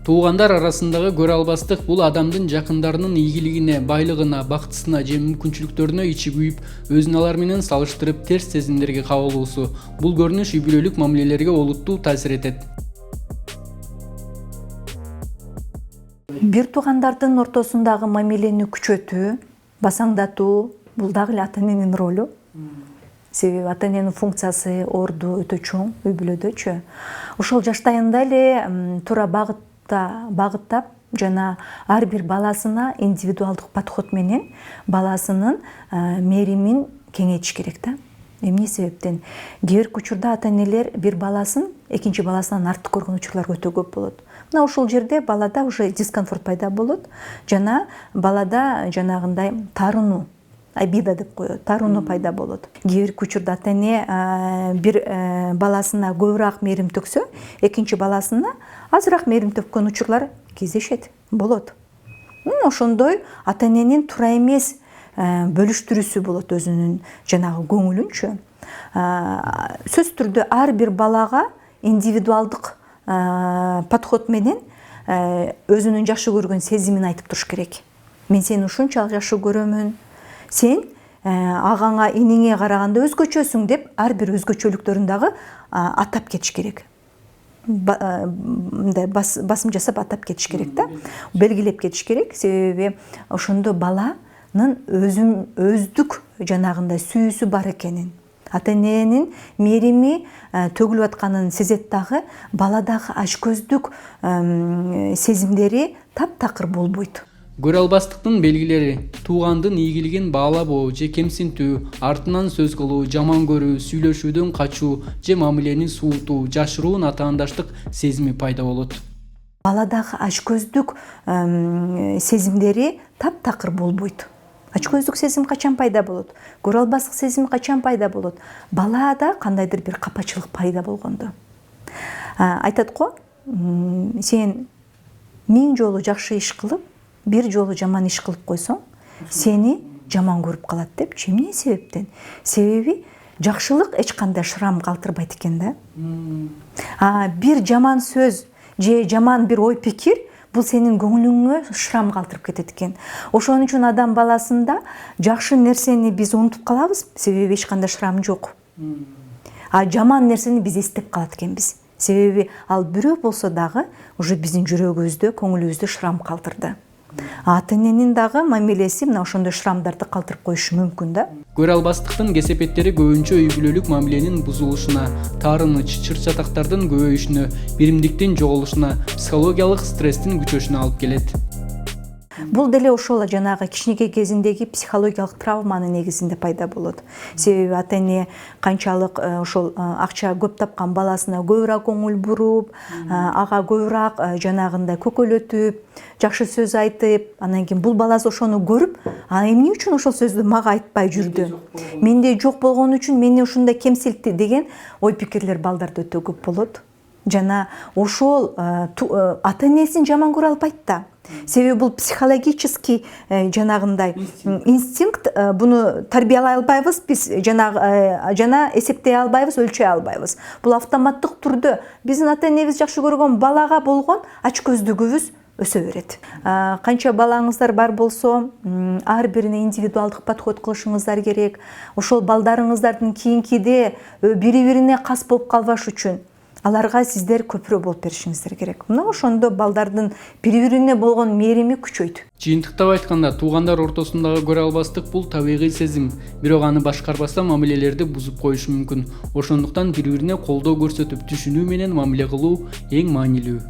Туугандар арасындагы көрө албастык бул адамдын жакындарынын ийгилигине, байлыгына, бактысына же мүмкүнчүлүктөрүнө ичи күйүп, өзүн алар менен салыштырып терс сезимдерге кабылуусу. Бул көрүнүш үй бүлөлүк мамилелерге олуттуу таасир этет. Бир туугандардын ортосундагы мамилени күчөтүү, басаңдатуу бул дагы эле ата-эненин ролу. Себеби ата-эненин функциясы орду өтө чоң үй бүлөдөчү. Ошол жаштайында эле туура багыттап жана ар бир баласына индивидуалдык подход менен баласынын мээримин кеңейтиш керек да. Эмне себептен? Кээ бир учурда ата-энелер бир баласын экинчи баласынан артык көргөн учурлар өтө көп болот. Мына ушул жерде балада уже дискомфорт пайда болот жана балада жанагындай таарынуу, обида деп коет, таарынуу пайда болот. Кээ бир учурда ата-эне бир баласына көбүрөөк мээрим төксө, экинчи баласына азыраак мээрим төккөн учурлар кездешет, болот. Ошондой ата-эненин туура эмес бөлүштүрүүсү болот өзүнүн жанагы көңүлүнчү. Сөзсүз түрдө ар бир балага индивидуалдык подход менен өзүнүн жакшы көргөн сезимин айтып туруш керек. Мен сени ушунчалык жакшы көрөмүн, сен агаңа, иниңе караганда өзгөчөсүң деп ар бир өзгөчөлүктөрүн дагы атап кетиш керек. Мындай басым жасап атап кетиш керек да, белгилеп кетиш керек. Себеби ошондо баланын өздүк жанагындай сүйүүсү бар экенин, ата-эненин мээрими төгүлүп атканын сезет дагы, баладагы ачкөздүк сезимдери таптакыр болбойт. Көрө албастыктын белгилери: туугандын ийгилигин баалабоо же кемсинтүү, артынан сөз кылуу, жаман көрүү, сүйлөшүүдөн качуу же мамилени суутуу, жашыруун атаандаштык сезими пайда болот. Баладагы ачкөздүк сезимдери таптакыр болбойт. Ачкөздүк сезим качан пайда болот? Көрө албастык сезим качан пайда болот? Балада кандайдыр бир капачылык пайда болгондо. Айтат го, сен 1000 жолу жакшы иш кылып, бир жолу жаман иш кылып койсоң, сени жаман көрүп калат депчи. Эмне себептен? Себеби жакшылык эч кандай шрам калтырбайт экен да. Бир жаман сөз же жаман бир ой пикир бул сенин көңүлүңө шрам калтырып кетет экен. Ошон үчүн адам баласында жакшы нерсени биз унутуп калабыз, себеби эч кандай шрам жок. Жаман нерсени биз эстеп калат экенбиз. Себеби ал бирөө болсо дагы уже биздин жүрөгүбүздө, көңүлүбүздө шрам калтырды. Ата-эненин дагы мамилеси мына ошондой шрамдарды калтырып коюшу мүмкүн да. Көрө албастыктын кесепеттери көбүнчө үй бүлөлүк мамиленин бузулушуна, таарыныч, чыр-чатактардын көбөйүшүнө, биримдиктин жоголушуна, психологиялык стресстин күчөшүнө алып келет. Бул деле ошол жанагы кичинекей кезиндеги психологиялык травманын негизинде пайда болот. Себеби ата-эне канчалык ошол акча көп тапкан баласына көбүрөөк көңүл буруп, ага көбүрөөк жанагындай көкөлөтүп, жакшы сөз айтып, анан кийин бул баласы ошону көрүп, эмне үчүн ошол сөздү мага айтпай жүрдү? Менде жок болгон үчүн мени ушундай кемсилтти деген ой пикирлер балдарда өтө көп болот. Жана ошол ата-энесин жаман көрө албайт да. Себеби бул психологический жанагындай инстинкт, буну тарбиялай албайбыз биз, жана эсептей албайбыз, өлчөй албайбыз. Бул автоматтык түрдө биздин ата-энебиз жакшы көргөн балага болгон ачкөздүгүбүз өсө берет. Канча балаңыздар бар болсо, ар бирине индивидуалдык подход кылышыңыздар керек. Ошол балдарыңыздардын кийинкиде бири-бирине кас болуп калбаш үчүн аларга сиздер көпүрө болуп беришиңиздер керек. Мына ошондо балдардын бири-бирине болгон мээрими күчөйт. Жыйынтыктап айтканда, туугандар ортосундагы көрө албастык бул табигый сезим, бирок аны башкарбаса мамилелерди бузуп коюшу мүмкүн. Ошондуктан бири-бирине колдоо көрсөтүп, түшүнүү менен мамиле кылуу эң маанилүү.